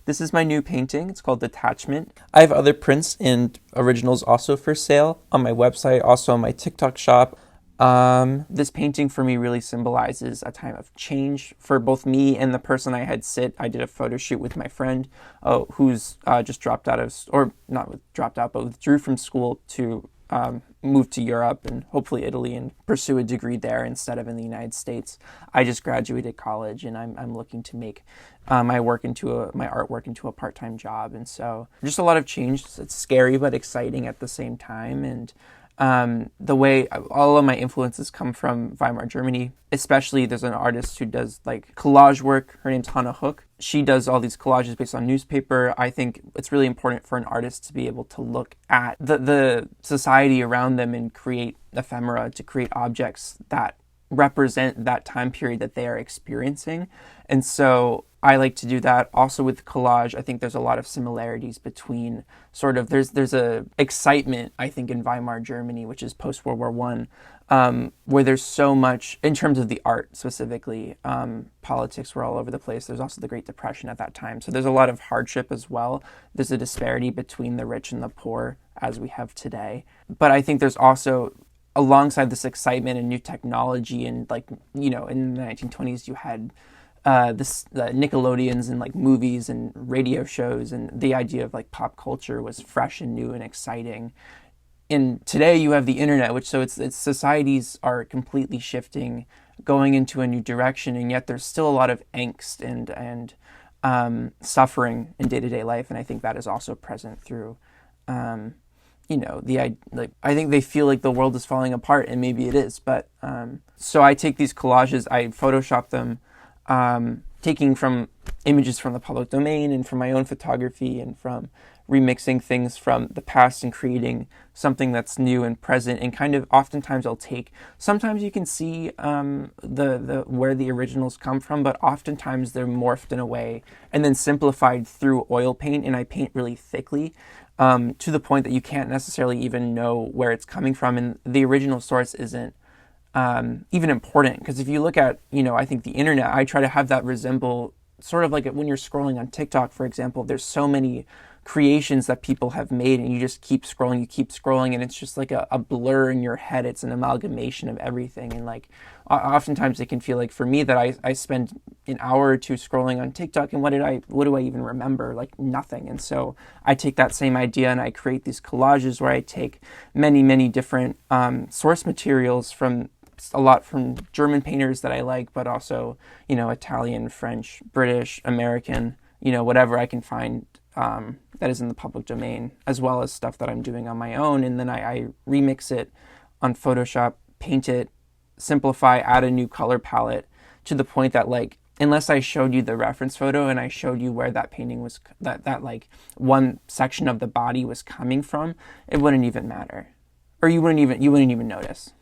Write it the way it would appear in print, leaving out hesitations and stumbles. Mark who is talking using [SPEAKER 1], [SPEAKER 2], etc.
[SPEAKER 1] This is my new painting. It's called Detachment. I have other prints and originals also for sale on my website, also on my TikTok shop. This painting for me really symbolizes a time of change for both me and the person I had sit. I did a photo shoot with my friend who's just dropped out of, or not dropped out, but withdrew from school to move to Europe and hopefully Italy and pursue a degree there instead of in the United States. I just graduated college and I'm looking to make my artwork into a part-time job. And so just a lot of change. It's scary but exciting at the same time. And the way all of my influences come from Weimar Germany, especially there's an artist who does like collage work. Her name's Hannah Höch. She does all these collages based on newspaper. I think it's really important for an artist to be able to look at the society around them and create ephemera, to create objects that represent that time period that they are experiencing. And so I like to do that. Also with collage, I think there's a lot of similarities between sort of, there's a excitement, I think, in Weimar Germany, which is post-World War I, where there's so much, in terms of the art specifically, politics were all over the place. There's also the Great Depression at that time. So there's a lot of hardship as well. There's a disparity between the rich and the poor as we have today. But I think there's also, alongside this excitement and new technology and like, you know, in the 1920s you had the Nickelodeons and like movies and radio shows, and the idea of like pop culture was fresh and new and exciting. And today you have the internet, which so it's societies are completely shifting, going into a new direction, and yet there's still a lot of angst and suffering in day-to-day life, and I think that is also present through you know, I think they feel like the world is falling apart, and maybe it is. But so I take these collages, I Photoshop them, taking from images from the public domain and from my own photography, and from remixing things from the past and creating something that's new and present. And kind of oftentimes sometimes you can see the where the originals come from, but oftentimes they're morphed in a way and then simplified through oil paint, and I paint really thickly. To the point that you can't necessarily even know where it's coming from, and the original source isn't even important. Because if you look at, you know, I think the internet, I try to have that resemble sort of like when you're scrolling on TikTok, for example. There's so many creations that people have made, and you just keep scrolling, and it's just like a blur in your head. It's an amalgamation of everything, and like oftentimes it can feel like, for me, that I spend an hour or two scrolling on TikTok, and what do I even remember? Like nothing. And so I take that same idea and I create these collages where I take many different source materials from a lot from German painters that I like, but also, you know, Italian, French, British, American, you know, whatever I can find that is in the public domain, as well as stuff that I'm doing on my own. And then I remix it on Photoshop, paint it, simplify, add a new color palette, to the point that, like, unless I showed you the reference photo and I showed you where that painting was, that like one section of the body was coming from, it wouldn't even matter, or you wouldn't even notice.